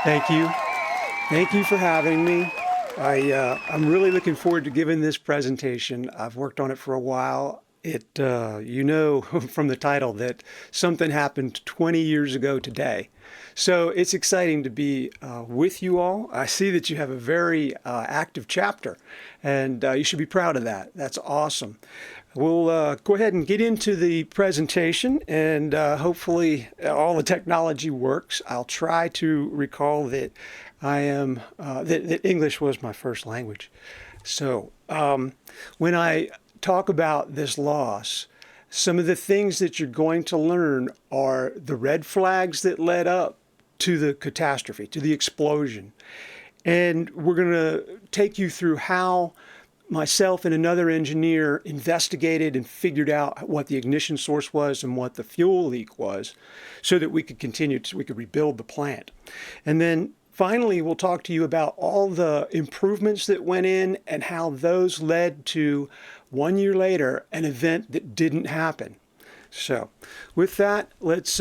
Thank you. Thank you for having me. I'm really looking forward to giving this presentation. I've worked on it for a while. You know from the title that something happened 20 years ago today. So it's exciting to be with you all. I see that you have a very active chapter, and you should be proud of that. That's awesome. We'll go ahead and get into the presentation, and hopefully all the technology works. I'll try to recall that that English was my first language. So when I talk about this loss, some of the things that you're going to learn are the red flags that led up to the catastrophe, to the explosion. And we're going to take you through how myself and another engineer investigated and figured out what the ignition source was and what the fuel leak was so that we could continue we could rebuild the plant. And then finally, we'll talk to you about all the improvements that went in and how those led to 1 year later an event that didn't happen. So with that, let's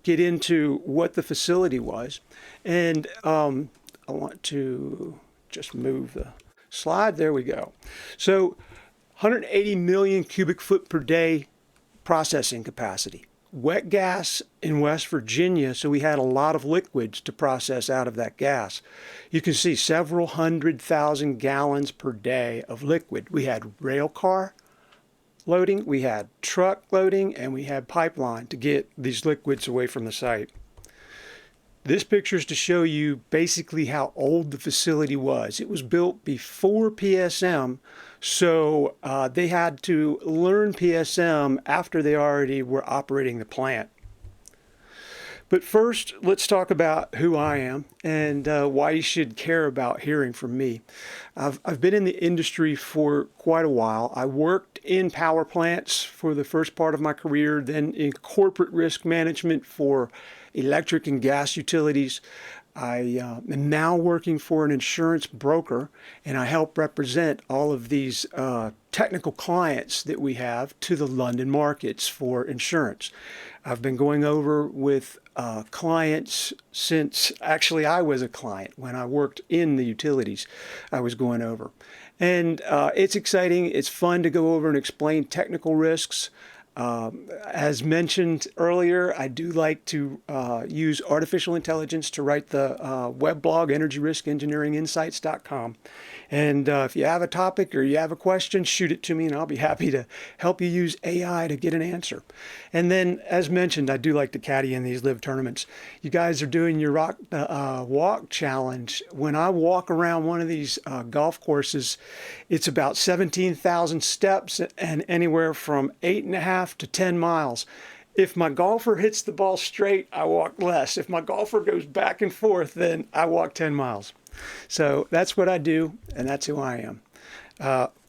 get into what the facility was. And I want to just move the slide. There we go. So 180 million cubic foot per day processing capacity. Wet gas in West Virginia, so we had a lot of liquids to process out of that gas. You can see several 100,000 gallons per day of liquid. We had rail car loading, we had truck loading, and we had pipeline to get these liquids away from the site. This picture is to show you basically how old the facility was. It was built before PSM, so they had to learn PSM after they already were operating the plant. But first, let's talk about who I am and why you should care about hearing from me. I've been in the industry for quite a while. I worked in power plants for the first part of my career, then in corporate risk management for electric and gas utilities. I am now working for an insurance broker, and I help represent all of these technical clients that we have to the London markets for insurance. I've been going over with clients since actually I was a client when I worked in the utilities. I was going over. And it's exciting. It's fun to go over and explain technical risks. As mentioned earlier, I do like to use artificial intelligence to write the web blog, energyriskengineeringinsights.com. And if you have a topic or you have a question, shoot it to me and I'll be happy to help you use AI to get an answer. And then, as mentioned, I do like to caddy in these live tournaments. You guys are doing your walk challenge. When I walk around one of these golf courses, it's about 17,000 steps and anywhere from 8.5 to 10 miles. If my golfer hits the ball straight, I walk less. If my golfer goes back and forth, then I walk 10 miles. So that's what I do, and that's who I am.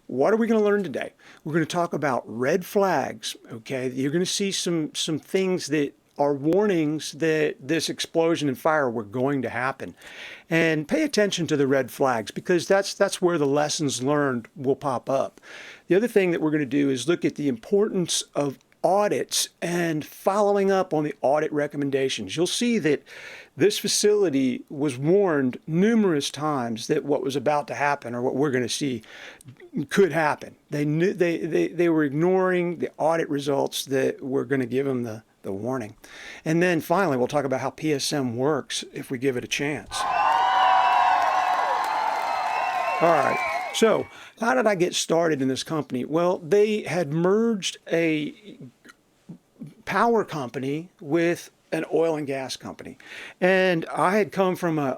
What are we going to learn today? We're going to talk about red flags, okay? You're going to see some things that are warnings that this explosion and fire were going to happen. And pay attention to the red flags because that's where the lessons learned will pop up. The other thing that we're going to do is look at the importance of audits and following up on the audit recommendations. You'll see that this facility was warned numerous times that what was about to happen or what we're going to see could happen. They knew they were ignoring the audit results that were going to give them the warning. And then finally, we'll talk about how PSM works if we give it a chance. All right. So how did I get started in this company? Well, they had merged a power company with an oil and gas company. And I had come from an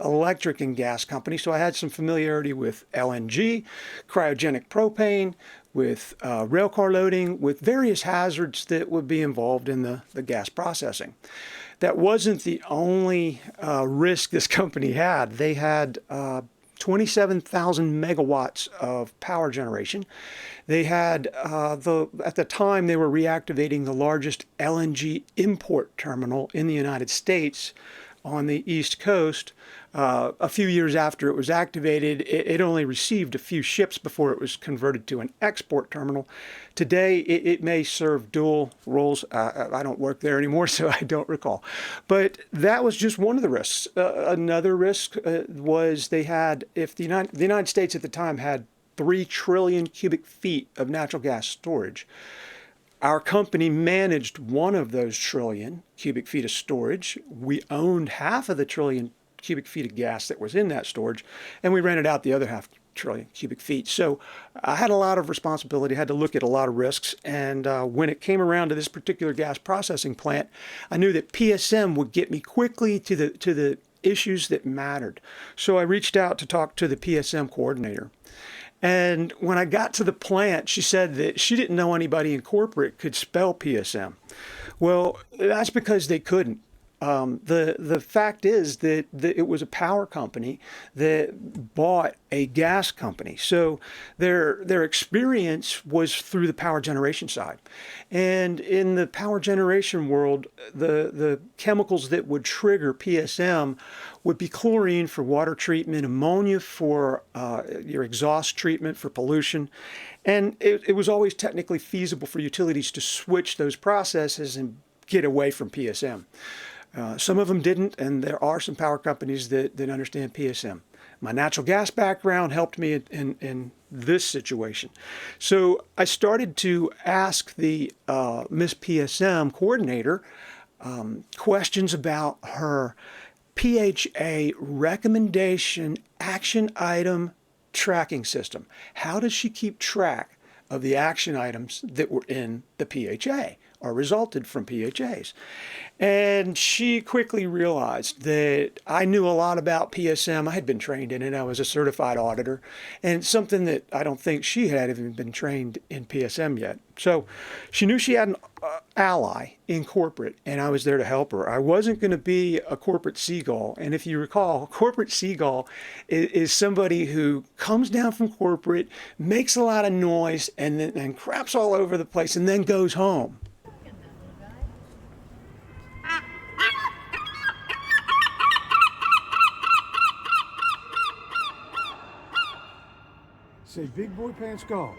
electric and gas company, so I had some familiarity with LNG, cryogenic propane, with railcar loading, with various hazards that would be involved in the gas processing. That wasn't the only risk this company had. They had 27,000 megawatts of power generation. They had, at the time, they were reactivating the largest LNG import terminal in the United States on the East Coast. A few years after it was activated, it only received a few ships before it was converted to an export terminal. Today, it may serve dual roles. I don't work there anymore, so I don't recall. But that was just one of the risks. Another risk was they had, if the United States at the time had 3 trillion cubic feet of natural gas storage. Our company managed one of those trillion cubic feet of storage. We owned half of the trillion cubic feet of gas that was in that storage, and we rented out the other half trillion cubic feet. So I had a lot of responsibility, had to look at a lot of risks. And when it came around to this particular gas processing plant, I knew that PSM would get me quickly to the issues that mattered. So I reached out to talk to the PSM coordinator. And when I got to the plant, she said that she didn't know anybody in corporate could spell PSM. Well, that's because they couldn't. The fact is that it was a power company that bought a gas company. So their experience was through the power generation side. And in the power generation world, the chemicals that would trigger PSM would be chlorine for water treatment, ammonia for your exhaust treatment for pollution. And it was always technically feasible for utilities to switch those processes and get away from PSM. Some of them didn't, and there are some power companies that understand PSM. My natural gas background helped me in this situation. So I started to ask the Miss PSM coordinator questions about her PHA recommendation action item tracking system. How does she keep track of the action items that were in the PHA or resulted from PHAs? And she quickly realized that I knew a lot about PSM. I had been trained in it. I was a certified auditor, and something that I don't think she had even been trained in PSM yet. So she knew she had an ally in corporate, and I was there to help her. I wasn't going to be a corporate seagull. And if you recall, corporate seagull is somebody who comes down from corporate, makes a lot of noise, and craps all over the place, and then goes home. Say big boy pants golf.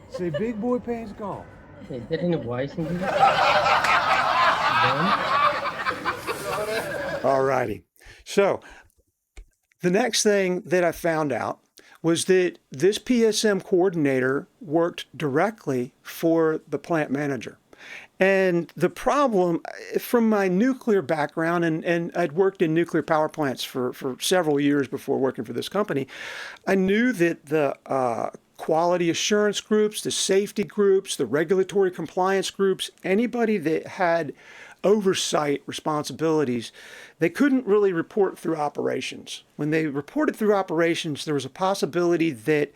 Say big boy pants golf. Is there any voice in this? All righty. So the next thing that I found out was that this PSM coordinator worked directly for the plant manager. And the problem, from my nuclear background, and I'd worked in nuclear power plants for several years before working for this company, I knew that the quality assurance groups, the safety groups, the regulatory compliance groups, anybody that had oversight responsibilities, they couldn't really report through operations. When they reported through operations, there was a possibility that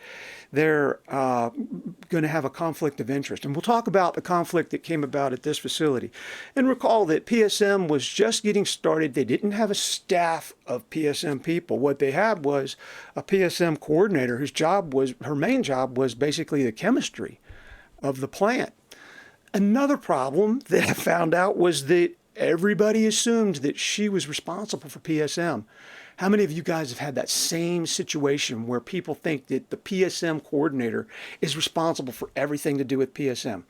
they're going to have a conflict of interest. And we'll talk about the conflict that came about at this facility. And recall that PSM was just getting started. They didn't have a staff of PSM people. What they had was a PSM coordinator whose her main job was basically the chemistry of the plant. Another problem that I found out was that everybody assumed that she was responsible for PSM. How many of you guys have had that same situation where people think that the PSM coordinator is responsible for everything to do with PSM?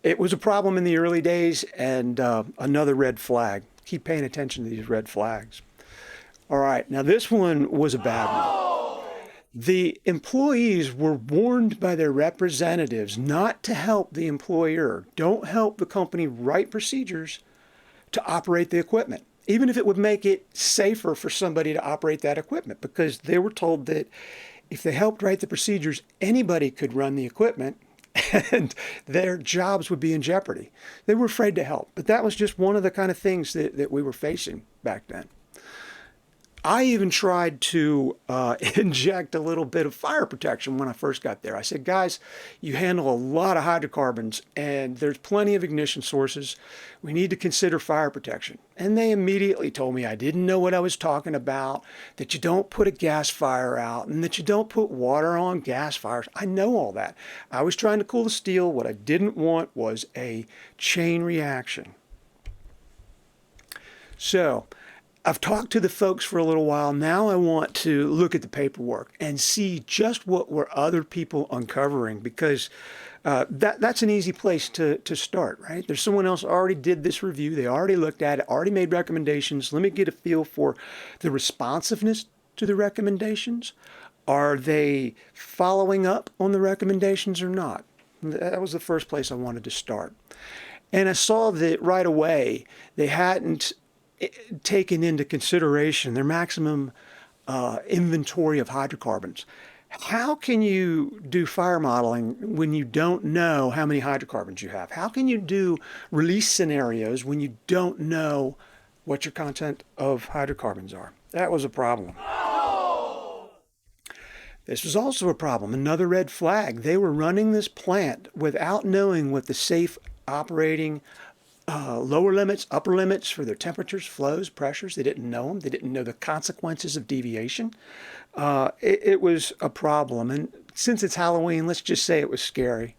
It was a problem in the early days, and another red flag. Keep paying attention to these red flags. All right, now this one was a bad one. The employees were warned by their representatives not to help the employer. Don't help the company write procedures to operate the equipment, even if it would make it safer for somebody to operate that equipment, because they were told that if they helped write the procedures, anybody could run the equipment and their jobs would be in jeopardy. They were afraid to help, but that was just one of the kind of things that we were facing back then. I even tried to inject a little bit of fire protection when I first got there. I said, guys, you handle a lot of hydrocarbons and there's plenty of ignition sources. We need to consider fire protection. And they immediately told me I didn't know what I was talking about, that you don't put a gas fire out and that you don't put water on gas fires. I know all that. I was trying to cool the steel. What I didn't want was a chain reaction. So I've talked to the folks for a little while. Now I want to look at the paperwork and see just what were other people uncovering, because that's an easy place to start, right? There's someone else already did this review. They already looked at it, already made recommendations. Let me get a feel for the responsiveness to the recommendations. Are they following up on the recommendations or not? That was the first place I wanted to start. And I saw that right away they hadn't taken into consideration their maximum inventory of hydrocarbons. How can you do fire modeling when you don't know how many hydrocarbons you have? How can you do release scenarios when you don't know what your content of hydrocarbons are? That was a problem. This was also a problem, another red flag. They were running this plant without knowing what the safe operating lower limits, upper limits for their temperatures, flows, pressures. They didn't know them. They didn't know the consequences of deviation. It was a problem. And since it's Halloween, let's just say it was scary.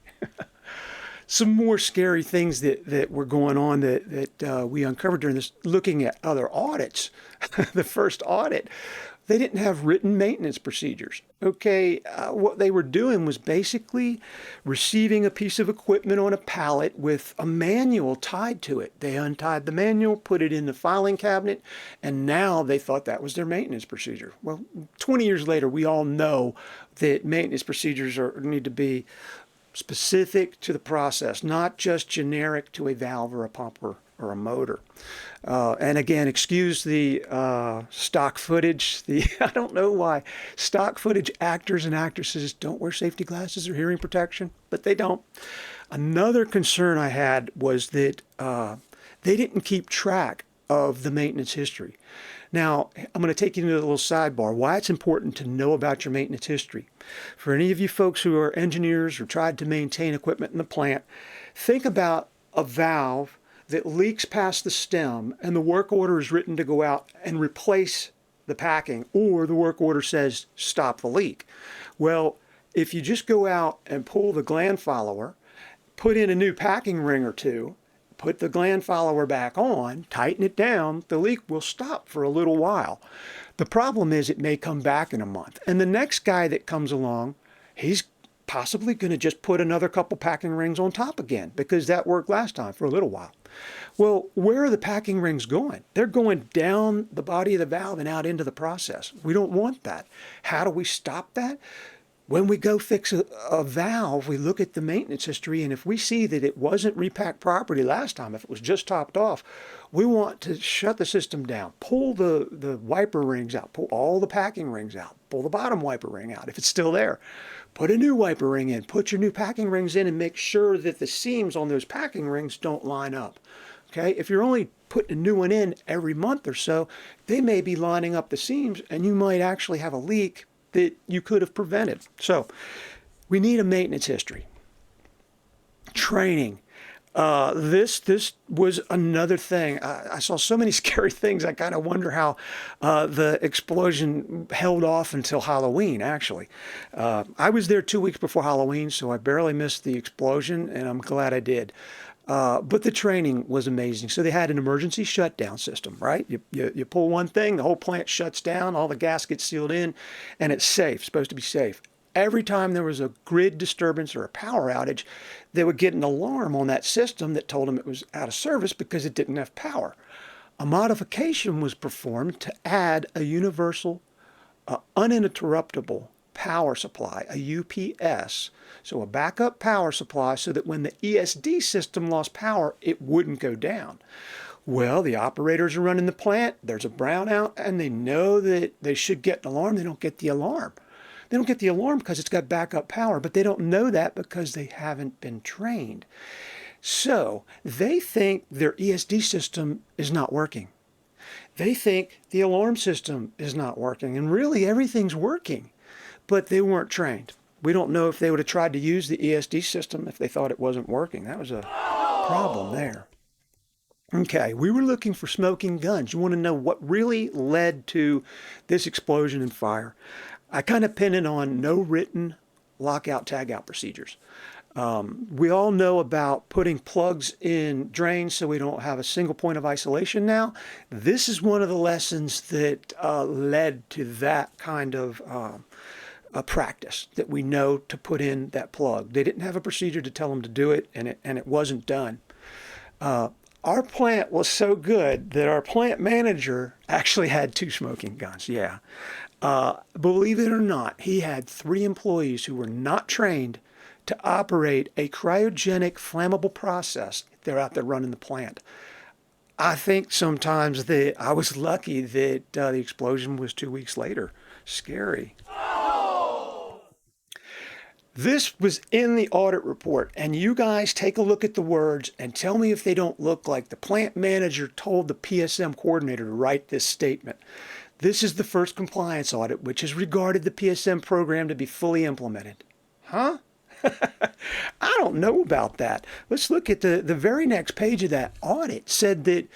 Some more scary things that were going on that we uncovered during this, looking at other audits. The first audit, they didn't have written maintenance procedures. Okay, what they were doing was basically receiving a piece of equipment on a pallet with a manual tied to it. They untied the manual, put it in the filing cabinet, and now they thought that was their maintenance procedure. Well, 20 years later, we all know that maintenance procedures need to be specific to the process, not just generic to a valve or a pump or a motor. And again, excuse the stock footage. I don't know why stock footage actors and actresses don't wear safety glasses or hearing protection, but they don't. Another concern I had was that they didn't keep track of the maintenance history. Now, I'm going to take you into a little sidebar, why it's important to know about your maintenance history. For any of you folks who are engineers or tried to maintain equipment in the plant, think about a valve that leaks past the stem and the work order is written to go out and replace the packing, or the work order says stop the leak. Well, if you just go out and pull the gland follower, put in a new packing ring or two, put the gland follower back on, tighten it down, the leak will stop for a little while. The problem is it may come back in a month. And the next guy that comes along, he's possibly going to just put another couple packing rings on top again because that worked last time for a little while. Well, where are the packing rings going? They're going down the body of the valve and out into the process. We don't want that. How do we stop that? When we go fix a valve, we look at the maintenance history, and if we see that it wasn't repacked properly last time, if it was just topped off, we want to shut the system down, pull the wiper rings out, pull all the packing rings out, pull the bottom wiper ring out if it's still there, put a new wiper ring in, put your new packing rings in, and make sure that the seams on those packing rings don't line up. Okay, if you're only putting a new one in every month or so, they may be lining up the seams, and you might actually have a leak that you could have prevented. So we need a maintenance history. Training. This was another thing. I saw so many scary things. I kind of wonder how the explosion held off until Halloween, actually. I was there 2 weeks before Halloween, so I barely missed the explosion, and I'm glad I did. But the training was amazing. So they had an emergency shutdown system, right? You pull one thing, the whole plant shuts down, all the gas gets sealed in, and it's safe, supposed to be safe. Every time there was a grid disturbance or a power outage, they would get an alarm on that system that told them it was out of service because it didn't have power. A modification was performed to add a universal, uninterruptible power supply, a UPS, so a backup power supply so that when the ESD system lost power, it wouldn't go down. Well, the operators are running the plant, there's a brownout, and they know that they should get an alarm. They don't get the alarm. They don't get the alarm because it's got backup power, but they don't know that because they haven't been trained. So they think their ESD system is not working. They think the alarm system is not working, and really everything's working. But they weren't trained. We don't know if they would have tried to use the ESD system if they thought it wasn't working. That was a problem there. Okay, we were looking for smoking guns. You want to know what really led to this explosion and fire? I kind of pinned it on no written lockout tagout procedures. We all know about putting plugs in drains so we don't have a single point of isolation now. This is one of the lessons that led to that kind of a practice, that we know to put in that plug. They didn't have a procedure to tell them to do it, and it wasn't done. Our plant was so good that our plant manager actually had 2 smoking guns. Yeah. Believe it or not, he had 3 employees who were not trained to operate a cryogenic flammable process. They're out there running the plant. I think sometimes that I was lucky that the explosion was 2 weeks later. Scary. This was in the audit report, and you guys take a look at the words and tell me if they don't look like the plant manager told the PSM coordinator to write this statement. This is the first compliance audit which has regarded the PSM program to be fully implemented. Huh? I don't know about that. Let's look at the very next page of that audit. It said that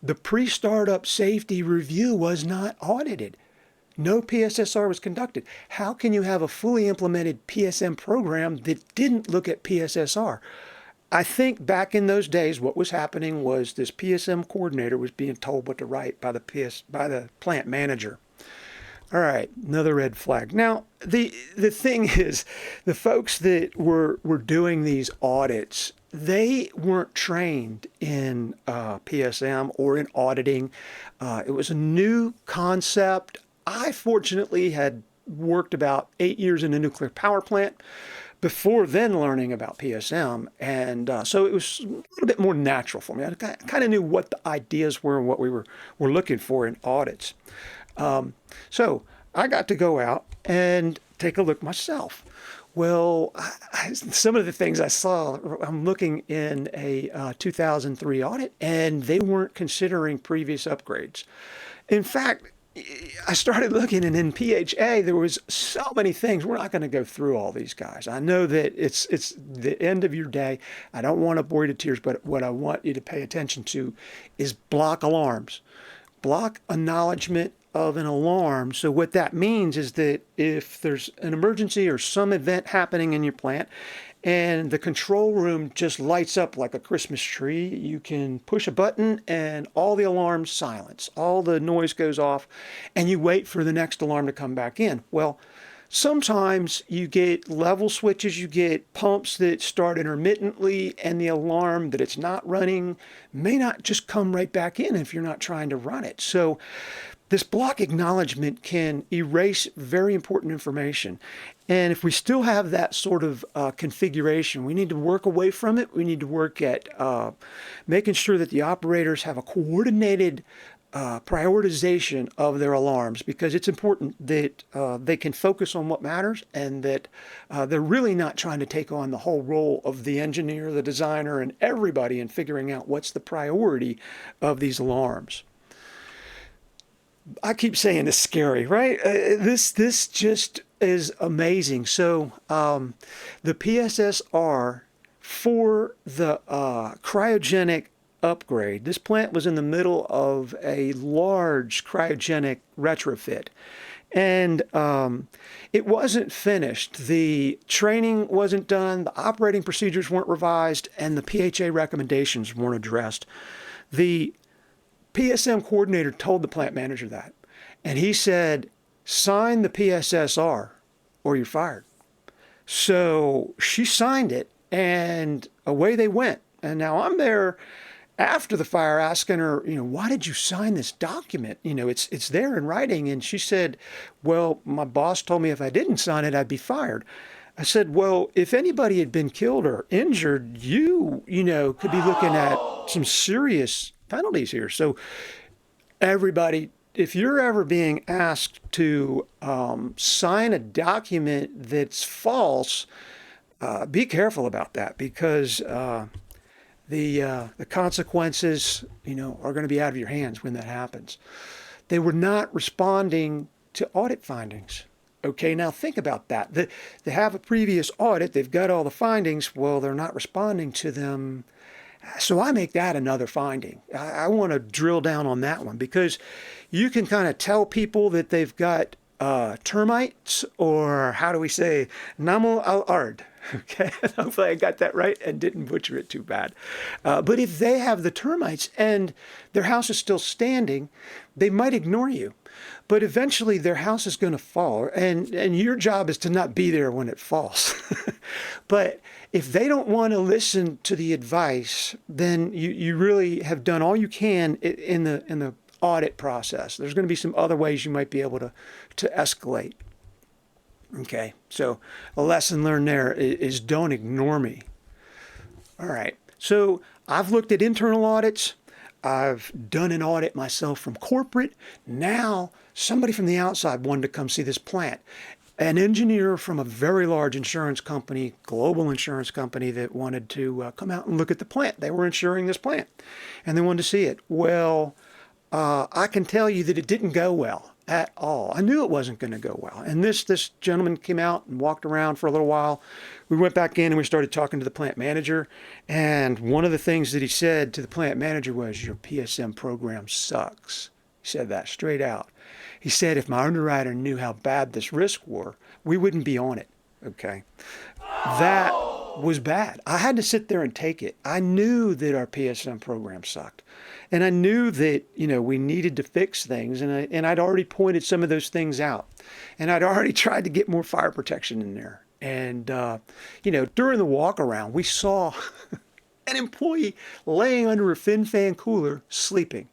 the pre-startup safety review was not audited. No PSSR was conducted. How can you have a fully implemented PSM program that didn't look at PSSR? I think back in those days, what was happening was this PSM coordinator was being told what to write by the plant manager. All right, another red flag. Now, the thing is, the folks that were doing these audits, they weren't trained in PSM or in auditing. It was a new concept. I fortunately had worked about 8 years in a nuclear power plant before then learning about PSM, and so it was a little bit more natural for me. I kind of knew what the ideas were and what we were looking for in audits. So I got to go out and take a look myself. Well, some of the things I saw, I'm looking in a 2003 audit, and they weren't considering previous upgrades. In fact, I started looking, and in PHA, there was so many things. We're not going to go through all these, guys. I know that it's the end of your day. I don't want to bore you to tears, but what I want you to pay attention to is block alarms. Block acknowledgement of an alarm. So what that means is that if there's an emergency or some event happening in your plant, and the control room just lights up like a Christmas tree, you can push a button and all the alarms silence. All the noise goes off, and you wait for the next alarm to come back in. Well, sometimes you get level switches, you get pumps that start intermittently, and the alarm that it's not running may not just come right back in if you're not trying to run it. So this block acknowledgement can erase very important information. And if we still have that sort of configuration, we need to work away from it. We need to work at making sure that the operators have a coordinated prioritization of their alarms, because it's important that they can focus on what matters, and that they're really not trying to take on the whole role of the engineer, the designer, and everybody in figuring out what's the priority of these alarms. I keep saying it's scary, right? This just is amazing. So the PSSR for the cryogenic upgrade, this plant was in the middle of a large cryogenic retrofit. And it wasn't finished. The training wasn't done, the operating procedures weren't revised, and the PHA recommendations weren't addressed. The PSM coordinator told the plant manager that, and he said, sign the PSSR or you're fired. So she signed it, and away they went. And now I'm there after the fire asking her, why did you sign this document? It's there in writing. And she said, well, my boss told me if I didn't sign it, I'd be fired. I said, well, if anybody had been killed or injured, you could be looking at some serious penalties here. So everybody, if you're ever being asked to sign a document that's false, be careful about that, because the consequences, are going to be out of your hands when that happens. They were not responding to audit findings. Okay, now think about that. They have a previous audit, they've got all the findings, well, they're not responding to them. So I make that another finding. I want to drill down on that one, because you can kind of tell people that they've got termites, or how do we say, namo al ard. Okay, hopefully I got that right and didn't butcher it too bad. But if they have the termites and their house is still standing, they might ignore you. But eventually their house is going to fall, and your job is to not be there when it falls. But if they don't want to listen to the advice, then you really have done all you can in the audit process. There's going to be some other ways you might be able to escalate. Okay, so a lesson learned there is don't ignore me. All right, so I've looked at internal audits. I've done an audit myself from corporate. Now somebody from the outside wanted to come see this plant. An engineer from a very large insurance company, global insurance company, that wanted to come out and look at the plant. They were insuring this plant and they wanted to see it. Well, I can tell you that it didn't go well at all. I knew it wasn't going to go well. And this gentleman came out and walked around for a little while. We went back in and we started talking to the plant manager. And one of the things that he said to the plant manager was, "Your PSM program sucks." He said that straight out. He said, "If my underwriter knew how bad this risk were, we wouldn't be on it." Okay. That was bad. I had to sit there and take it. I knew that our PSM program sucked. And I knew that, we needed to fix things. And I'd already pointed some of those things out. And I'd already tried to get more fire protection in there. And, during the walk around, we saw an employee laying under a fin fan cooler sleeping,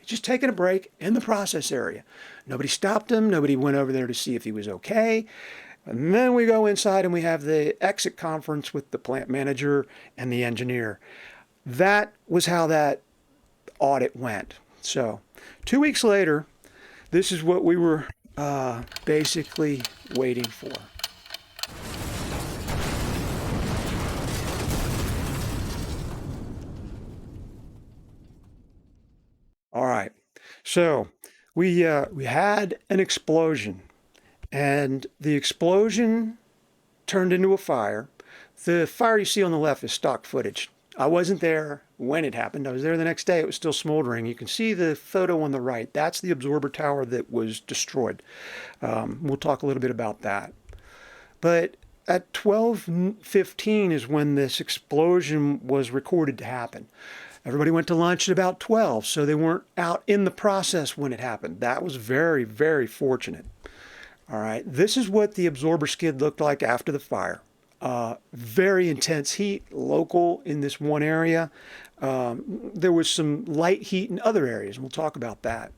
just taking a break in the process area. Nobody stopped him. Nobody went over there to see if he was okay. And then we go inside and we have the exit conference with the plant manager and the engineer. That was how that audit went. So 2 weeks later, this is what we were basically waiting for. All right. So we had an explosion, and the explosion turned into a fire. The fire you see on the left is stock footage. I wasn't there when it happened. I was there the next day. It was still smoldering. You can see the photo on the right. That's the absorber tower that was destroyed. We'll talk a little bit about that. But at 12:15 is when this explosion was recorded to happen. Everybody went to lunch at about 12, so they weren't out in the process when it happened. That was very, very fortunate. All right, this is what the absorber skid looked like after the fire. Very intense heat, local in this one area. There was some light heat in other areas, and we'll talk about that.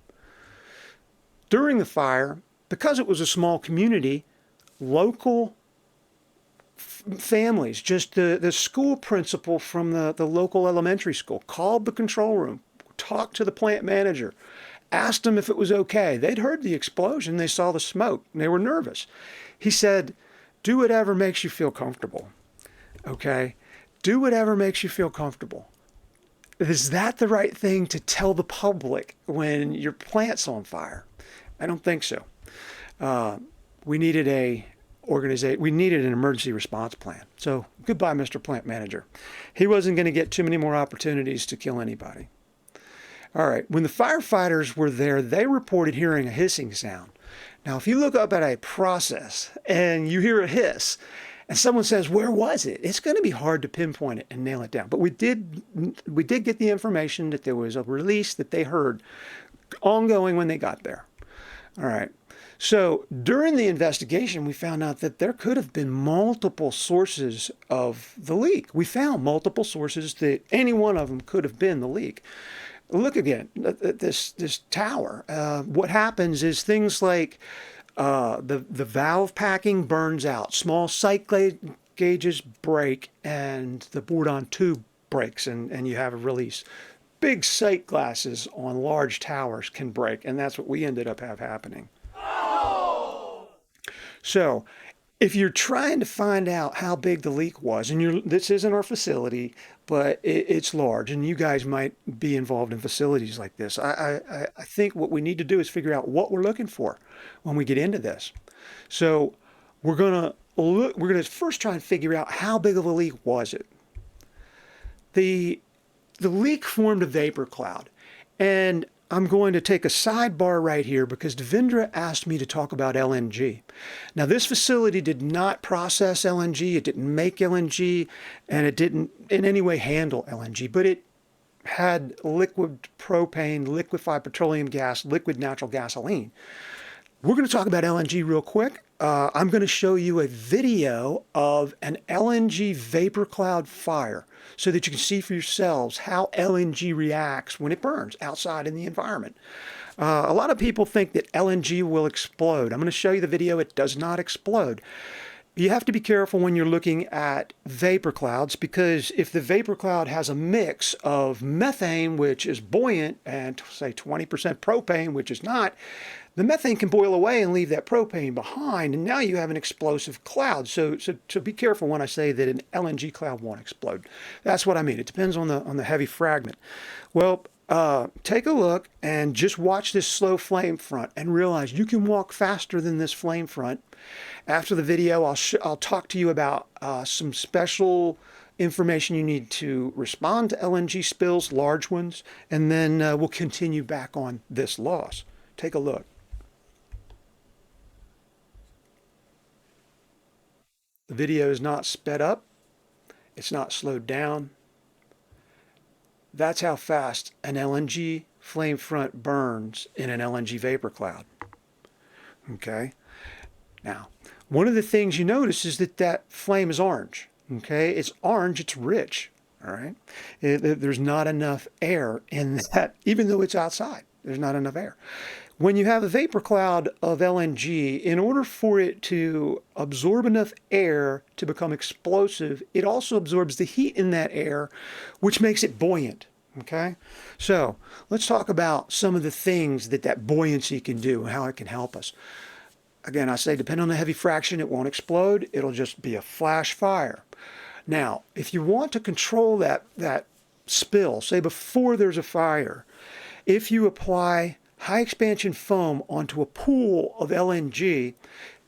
During the fire, because it was a small community, local families, just the school principal from the local elementary school, called the control room, talked to the plant manager, asked them if it was okay. They'd heard the explosion. They saw the smoke. And they were nervous. He said, "Do whatever makes you feel comfortable." Okay? Do whatever makes you feel comfortable. Is that the right thing to tell the public when your plant's on fire? I don't think so. We needed we needed an emergency response plan. So goodbye, Mr. Plant Manager. He wasn't going to get too many more opportunities to kill anybody. All right, when the firefighters were there, they reported hearing a hissing sound. Now, if you look up at a process and you hear a hiss, and someone says, "Where was it?" It's going to be hard to pinpoint it and nail it down. But we did get the information that there was a release that they heard ongoing when they got there. All right. So during the investigation, we found out that there could have been multiple sources of the leak. We found multiple sources that any one of them could have been the leak. Look again at this tower. What happens is things like the valve packing burns out, small sight gauges break, and the board-on tube breaks, and you have a release. Big sight glasses on large towers can break, and that's what we ended up happening. So if you're trying to find out how big the leak was, and this isn't our facility, but it's large, and you guys might be involved in facilities like this, I think what we need to do is figure out what we're looking for when we get into this. So we're gonna first try and figure out how big of a leak was it. The leak formed a vapor cloud, and I'm going to take a sidebar right here because Devendra asked me to talk about LNG. Now, this facility did not process LNG, it didn't make LNG, and it didn't in any way handle LNG, but it had liquid propane, liquefied petroleum gas, liquid natural gasoline. We're going to talk about LNG real quick. I'm going to show you a video of an LNG vapor cloud fire so that you can see for yourselves how LNG reacts when it burns outside in the environment. A lot of people think that LNG will explode. I'm going to show you the video. It does not explode. You have to be careful when you're looking at vapor clouds because if the vapor cloud has a mix of methane, which is buoyant, and say 20% propane, which is not, the methane can boil away and leave that propane behind, and now you have an explosive cloud. So be careful when I say that an LNG cloud won't explode. That's what I mean. It depends on the heavy fragment. Well, take a look and just watch this slow flame front and realize you can walk faster than this flame front. After the video, I'll talk to you about some special information you need to respond to LNG spills, large ones, and then we'll continue back on this loss. Take a look. The video is not sped up. It's not slowed down. That's how fast an LNG flame front burns in an LNG vapor cloud. Okay. Now, one of the things you notice is that flame is orange. Okay. It's orange. It's rich. All right. There's not enough air in that, even though it's outside. There's not enough air. When you have a vapor cloud of LNG, in order for it to absorb enough air to become explosive, it also absorbs the heat in that air, which makes it buoyant. Okay? So let's talk about some of the things that buoyancy can do and how it can help us. Again, I say depending on the heavy fraction, it won't explode. It'll just be a flash fire. Now, if you want to control that spill, say before there's a fire, if you apply high expansion foam onto a pool of LNG,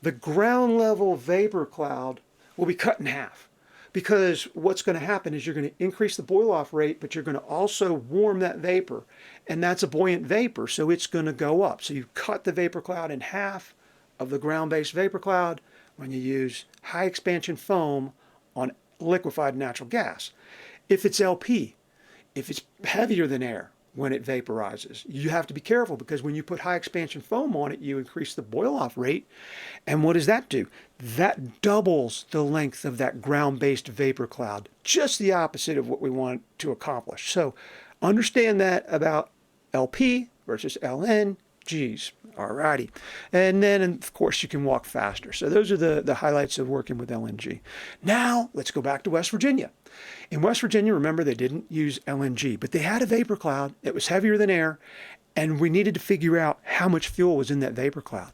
the ground level vapor cloud will be cut in half. Because what's going to happen is you're going to increase the boil off rate, but you're going to also warm that vapor. And that's a buoyant vapor, so it's going to go up. So you cut the vapor cloud in half of the ground-based vapor cloud when you use high expansion foam on liquefied natural gas. If it's LP, if it's heavier than air, when it vaporizes, you have to be careful because when you put high expansion foam on it, you increase the boil off rate. And what does that do? That doubles the length of that ground-based vapor cloud, just the opposite of what we want to accomplish. So understand that about LP versus LNGs. Alrighty. And then, of course, you can walk faster. So those are the highlights of working with LNG. Now, let's go back to West Virginia. In West Virginia, remember, they didn't use LNG, but they had a vapor cloud that was heavier than air, and we needed to figure out how much fuel was in that vapor cloud.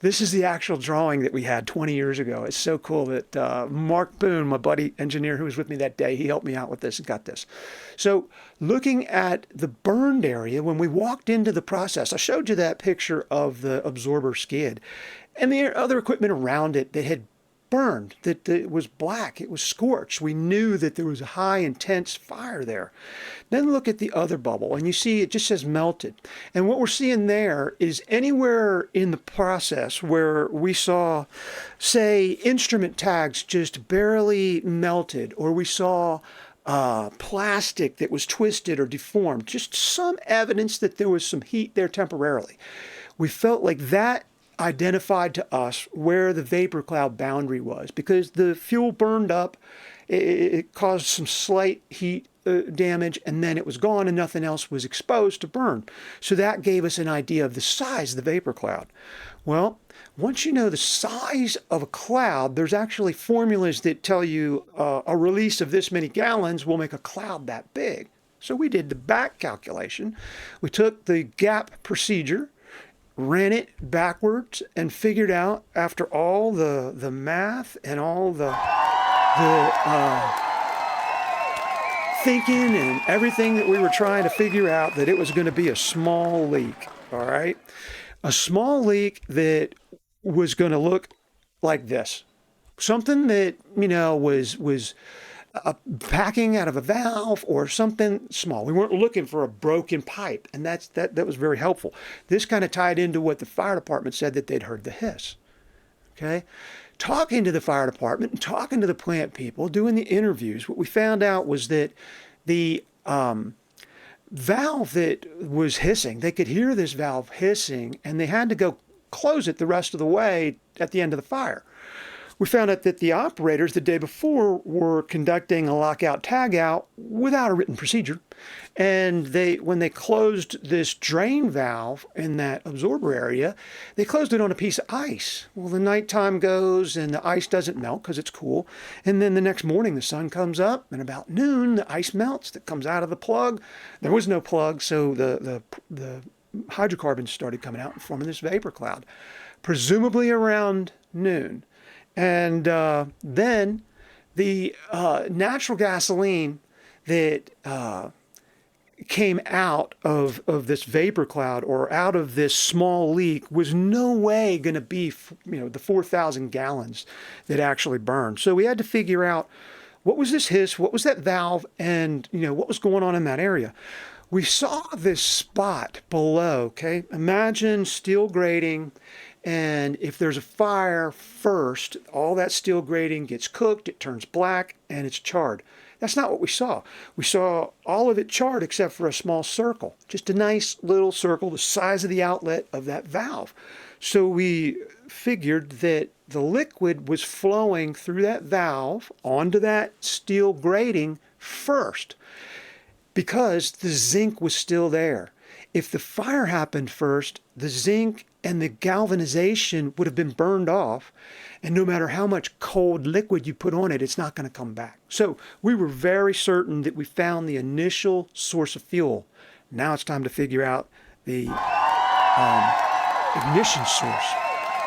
This is the actual drawing that we had 20 years ago. It's so cool that Mark Boone, my buddy engineer who was with me that day, he helped me out with this and got this. So looking at the burned area, when we walked into the process, I showed you that picture of the absorber skid and the other equipment around it that had burned, that it was black, it was scorched. We knew that there was a high intense fire there. Then look at the other bubble and you see it just says melted. And what we're seeing there is anywhere in the process where we saw, say, instrument tags just barely melted, or we saw plastic that was twisted or deformed, just some evidence that there was some heat there temporarily. We felt like that identified to us where the vapor cloud boundary was because the fuel burned up, it caused some slight heat damage, and then it was gone and nothing else was exposed to burn. So that gave us an idea of the size of the vapor cloud. Well, once you know the size of a cloud, there's actually formulas that tell you a release of this many gallons will make a cloud that big. So we did the back calculation. We took the gap procedure, ran it backwards, and figured out after all the math and all the thinking and everything that we were trying to figure out that it was going to be a small leak, all right? A small leak that was going to look like this. Something that, was packing out of a valve or something small. We weren't looking for a broken pipe, and that was very helpful. This kind of tied into what the fire department said, that they'd heard the hiss. Okay, talking to the fire department and talking to the plant people, doing the interviews, what we found out was that the valve that was hissing, they could hear this valve hissing, and they had to go close it the rest of the way at the end of the fire. We found out that the operators the day before were conducting a lockout tagout without a written procedure. And when they closed this drain valve in that absorber area, they closed it on a piece of ice. Well, the nighttime goes and the ice doesn't melt because it's cool. And then the next morning the sun comes up, and about noon the ice melts that comes out of the plug. There was no plug, so the hydrocarbons started coming out and forming this vapor cloud, presumably around noon. And then the natural gasoline that came out of this vapor cloud, or out of this small leak, was no way going to be, the 4,000 gallons that actually burned. So we had to figure out, what was this hiss, what was that valve, and what was going on in that area. We saw this spot below. Okay, imagine steel grating. And if there's a fire first, all that steel grating gets cooked, it turns black, and it's charred. That's not what we saw. We saw all of it charred except for a small circle, just a nice little circle the size of the outlet of that valve. So we figured that the liquid was flowing through that valve onto that steel grating first, because the zinc was still there. If the fire happened first, the zinc and the galvanization would have been burned off, and no matter how much cold liquid you put on it, it's not going to come back. So we were very certain that we found the initial source of fuel. Now it's time to figure out the ignition source,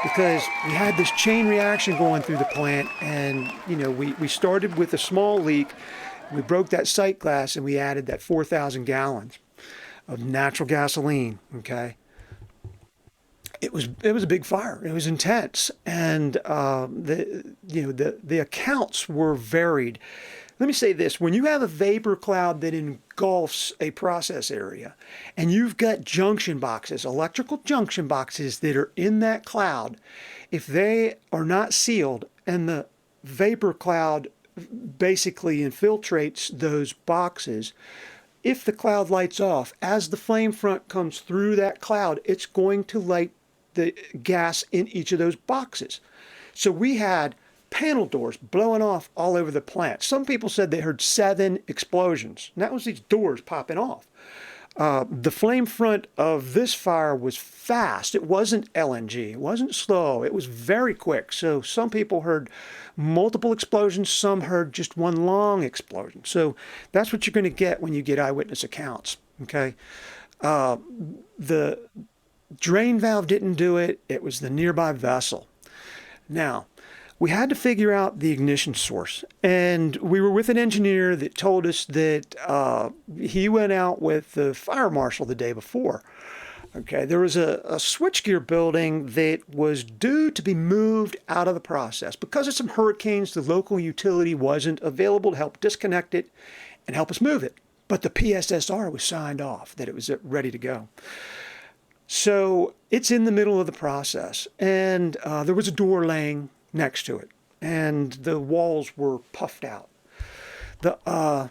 because we had this chain reaction going through the plant, and we started with a small leak. We broke that sight glass, and we added that 4,000 gallons of natural gasoline. Okay, it was a big fire. It was intense, and the accounts were varied. Let me say this: when you have a vapor cloud that engulfs a process area, and you've got junction boxes, electrical junction boxes that are in that cloud, if they are not sealed and the vapor cloud basically infiltrates those boxes, if the cloud lights off, as the flame front comes through that cloud, it's going to light the gas in each of those boxes. So we had panel doors blowing off all over the plant. Some people said they heard 7 explosions, and that was these doors popping off. The flame front of this fire was fast. It wasn't LNG. It wasn't slow. It was very quick. So some people heard multiple explosions. Some heard just one long explosion. So that's what you're going to get when you get eyewitness accounts. Okay. The drain valve didn't do it. It was the nearby vessel. Now, we had to figure out the ignition source. And we were with an engineer that told us that he went out with the fire marshal the day before. Okay, there was a switchgear building that was due to be moved out of the process. Because of some hurricanes, the local utility wasn't available to help disconnect it and help us move it. But the PSSR was signed off, that it was ready to go. So it's in the middle of the process. And there was a door laying next to it, and the walls were puffed out. The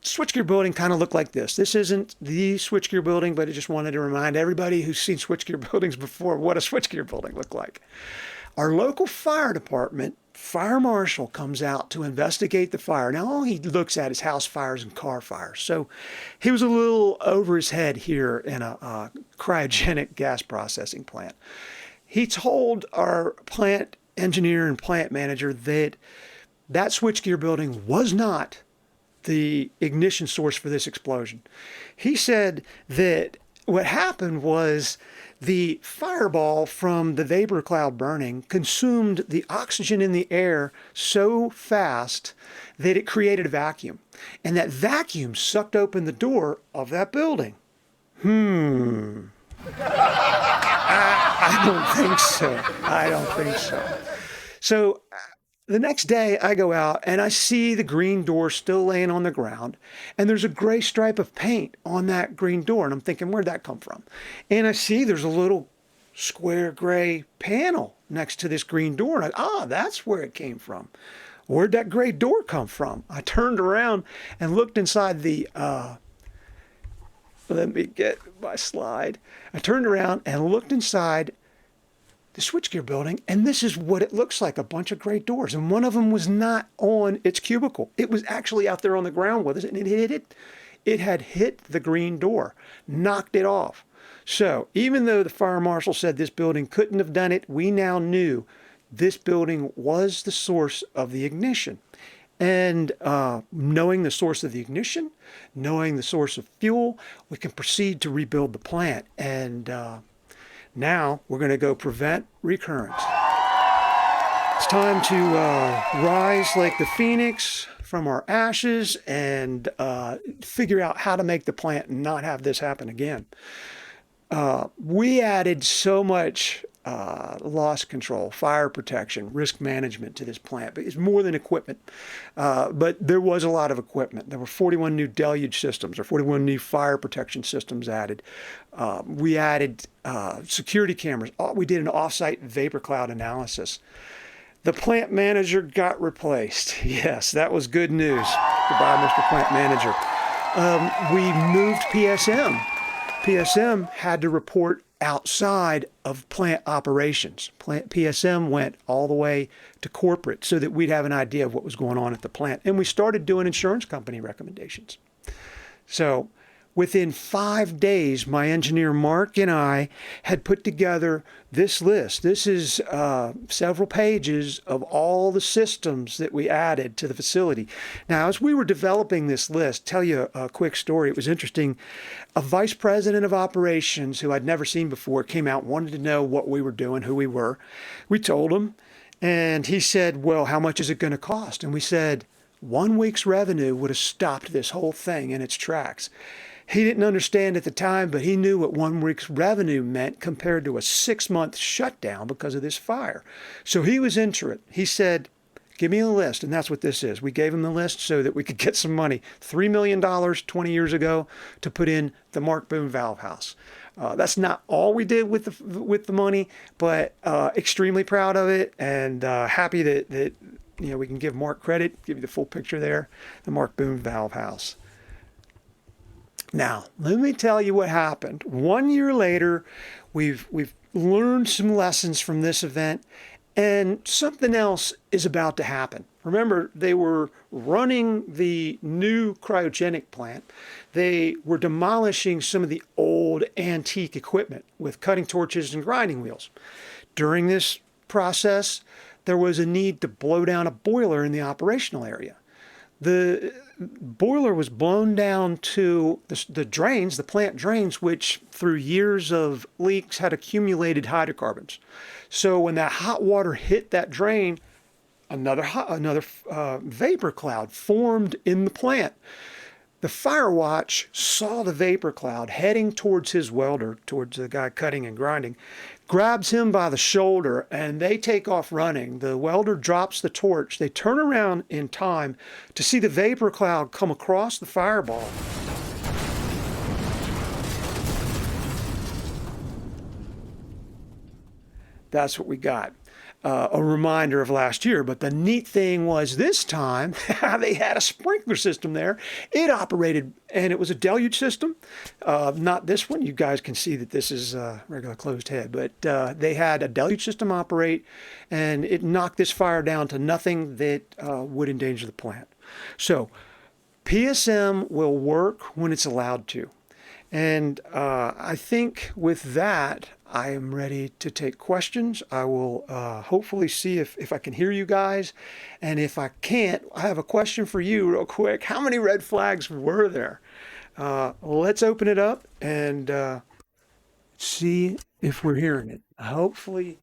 switchgear building kind of looked like this. This isn't the switchgear building, but I just wanted to remind everybody who's seen switchgear buildings before what a switchgear building looked like. Our local fire department, fire marshal, comes out to investigate the fire. Now, all he looks at is house fires and car fires. So he was a little over his head here in a cryogenic gas processing plant. He told our plant engineer and plant manager that switchgear building was not the ignition source for this explosion. He said that what happened was the fireball from the vapor cloud burning consumed the oxygen in the air so fast that it created a vacuum. And that vacuum sucked open the door of that building. I don't think so. So The next day, I go out and I see the green door still laying on the ground, and there's a gray stripe of paint on that green door. And I'm thinking, where'd that come from? And I see there's a little square gray panel next to this green door. And that's where it came from. Where'd that gray door come from? I turned around and looked inside the, let me get my slide. I turned around and looked inside the switchgear building, and this is what it looks like, a bunch of great doors. And one of them was not on its cubicle. It was actually out there on the ground with us, and it had hit the green door, knocked it off. So even though the fire marshal said this building couldn't have done it, we now knew this building was the source of the ignition. And knowing the source of the ignition, knowing the source of fuel, we can proceed to rebuild the plant. And now we're going to go prevent recurrence. It's time to rise like the phoenix from our ashes and figure out how to make the plant and not have this happen again. We added so much loss control, fire protection, risk management to this plant. It's more than equipment, but there was a lot of equipment. There were 41 new deluge systems or 41 new fire protection systems added. We added security cameras. We did an off-site vapor cloud analysis. The plant manager got replaced. Yes, that was good news. Goodbye, Mr. Plant Manager. We moved PSM. PSM had to report outside of plant operations. PSM went all the way to corporate so that we'd have an idea of what was going on at the plant. And we started doing insurance company recommendations. So within 5 days, my engineer Mark and I had put together this list. This is several pages of all the systems that we added to the facility. Now, as we were developing this list, tell you a quick story. It was interesting. A vice president of operations who I'd never seen before came out, wanted to know what we were doing, who we were. We told him, and he said, well, how much is it going to cost? And we said, 1 week's revenue would have stopped this whole thing in its tracks. He didn't understand at the time, but he knew what 1 week's revenue meant compared to a 6-month shutdown because of this fire. So he was into it. He said, give me a list, and that's what this is. We gave him the list so that we could get some money. $3 million 20 years ago to put in the Mark Boone Valve House. That's not all we did with the money, but extremely proud of it and happy that we can give Mark credit, give you the full picture there, the Mark Boone Valve House. Now, let me tell you what happened. 1 year later, we've learned some lessons from this event, and something else is about to happen. Remember, they were running the new cryogenic plant. They were demolishing some of the old antique equipment with cutting torches and grinding wheels. During this process, there was a need to blow down a boiler in the operational area. The boiler was blown down to the drains, the plant drains, which through years of leaks had accumulated hydrocarbons. So when that hot water hit that drain, another vapor cloud formed in the plant. The fire watch saw the vapor cloud heading towards his welder, towards the guy cutting and grinding, grabs him by the shoulder, and they take off running. The welder drops the torch. They turn around in time to see the vapor cloud come across the fireball. That's what we got. A reminder of last year. But the neat thing was this time, they had a sprinkler system there. It operated, and it was a deluge system. Not this one. You guys can see that this is a regular closed head. But they had a deluge system operate, and it knocked this fire down to nothing that would endanger the plant. So PSM will work when it's allowed to. And I think with that, I am ready to take questions. I will hopefully see if I can hear you guys. And if I can't, I have a question for you real quick. How many red flags were there? Let's open it up and see if we're hearing it. Hopefully